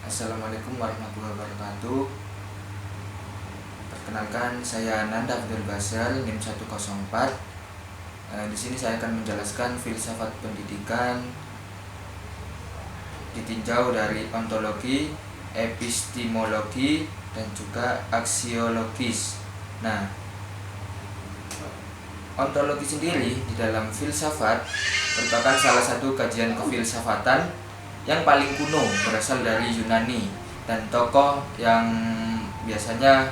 Assalamualaikum warahmatullahi wabarakatuh. Perkenalkan, saya Nanda Abdul Basar, NIM 104. Di sini saya akan menjelaskan filsafat pendidikan ditinjau dari ontologi, epistemologi, dan juga aksiologis. Nah, ontologi sendiri di dalam filsafat merupakan salah satu kajian kefilsafatan yang paling kuno, berasal dari Yunani, dan tokoh yang biasanya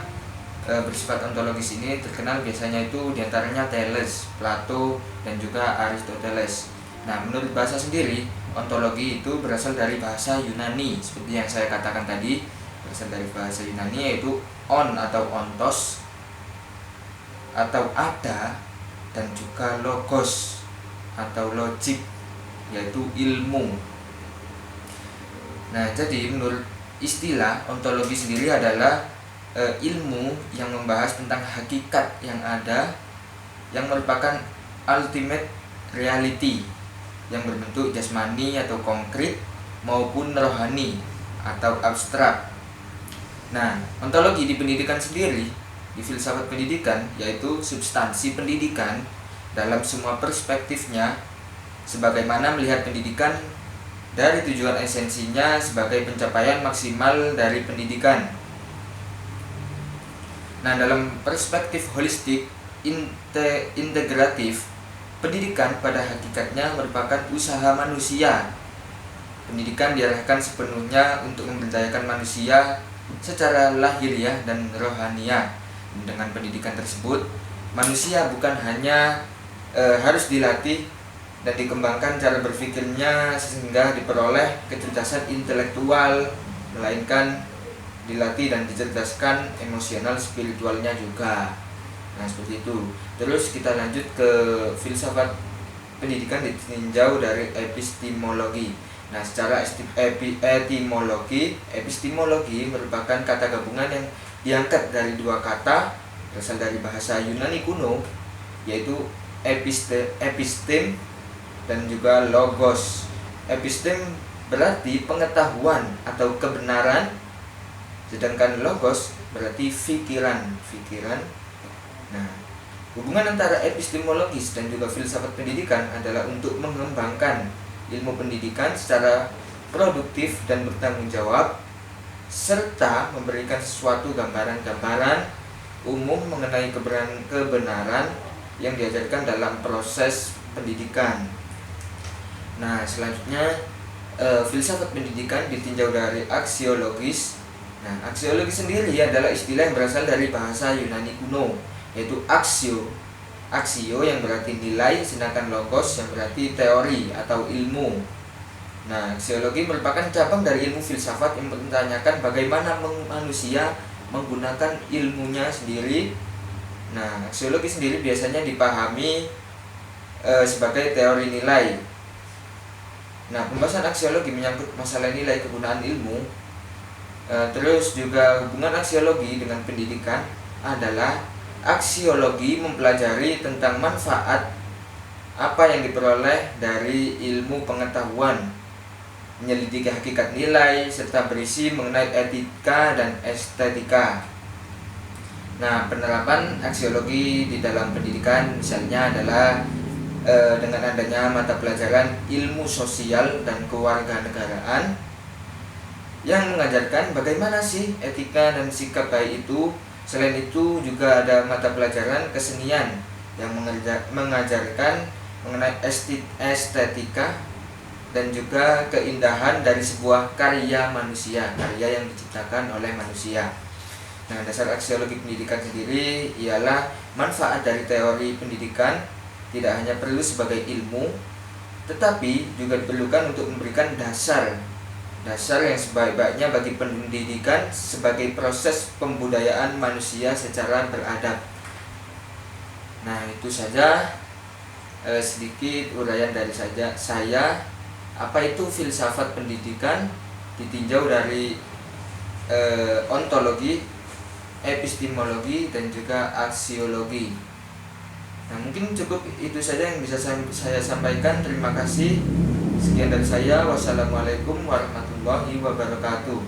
bersifat ontologis ini terkenal biasanya itu diantaranya Thales, Plato, dan juga Aristoteles. Nah, menurut bahasa sendiri, ontologi itu berasal dari bahasa Yunani, seperti yang saya katakan tadi, berasal dari bahasa Yunani, yaitu on atau ontos atau ada, dan juga logos atau logik, yaitu ilmu. Nah, jadi menurut istilah, ontologi sendiri adalah ilmu yang membahas tentang hakikat yang ada, yang merupakan ultimate reality, yang berbentuk jasmani atau konkret maupun rohani atau abstrak. Nah, ontologi di pendidikan sendiri, di filsafat pendidikan, yaitu substansi pendidikan dalam semua perspektifnya, sebagaimana melihat pendidikan dari tujuan esensinya sebagai pencapaian maksimal dari pendidikan. Nah, dalam perspektif holistik integratif, pendidikan pada hakikatnya merupakan usaha manusia. Pendidikan diarahkan sepenuhnya untuk memberdayakan manusia secara lahiriah dan rohaniah. Dengan pendidikan tersebut, manusia bukan hanya harus dilatih dan dikembangkan cara berpikirnya sehingga diperoleh kecerdasan intelektual, melainkan dilatih dan dicerdaskan emosional spiritualnya juga. Nah, seperti itu. Terus kita lanjut ke filsafat pendidikan ditinjau dari epistemologi. Nah, secara epistemologi merupakan kata gabungan yang diangkat dari dua kata berasal dari bahasa Yunani kuno, yaitu epistem dan juga logos. Epistem berarti pengetahuan atau kebenaran, sedangkan logos berarti pikiran. Nah, hubungan antara epistemologis dan juga filsafat pendidikan adalah untuk mengembangkan ilmu pendidikan secara produktif dan bertanggung jawab, serta memberikan sesuatu gambaran-gambaran umum mengenai kebenaran yang diajarkan dalam proses pendidikan. Nah, selanjutnya filsafat pendidikan ditinjau dari aksiologis. Nah, aksiologi sendiri adalah istilah yang berasal dari bahasa Yunani kuno, yaitu aksio yang berarti nilai, sedangkan logos yang berarti teori atau ilmu. Nah, aksiologi merupakan cabang dari ilmu filsafat yang mempertanyakan bagaimana manusia menggunakan ilmunya sendiri. Nah, aksiologi sendiri biasanya dipahami sebagai teori nilai. Nah, pembahasan aksiologi menyangkut masalah nilai kegunaan ilmu. Terus juga hubungan aksiologi dengan pendidikan adalah aksiologi mempelajari tentang manfaat apa yang diperoleh dari ilmu pengetahuan, menyelidiki hakikat nilai, serta berisi mengenai etika dan estetika. Nah, penerapan aksiologi di dalam pendidikan misalnya adalah dengan adanya mata pelajaran ilmu sosial dan kewarganegaraan yang mengajarkan bagaimana sih etika dan sikap baik itu. Selain itu juga ada mata pelajaran kesenian yang mengajarkan mengenai estetika dan juga keindahan dari sebuah karya manusia, karya yang diciptakan oleh manusia. Nah, dasar aksiologi pendidikan sendiri ialah manfaat dari teori pendidikan tidak hanya perlu sebagai ilmu, tetapi juga diperlukan untuk memberikan dasar yang sebaik-baiknya bagi pendidikan sebagai proses pembudayaan manusia secara beradab. Nah, itu saja sedikit uraian dari saya. Apa itu filsafat pendidikan ditinjau dari ontologi, epistemologi, dan juga aksiologi. Nah, mungkin cukup itu saja yang bisa saya sampaikan. Terima kasih. Sekian dari saya. Wassalamualaikum warahmatullahi wabarakatuh.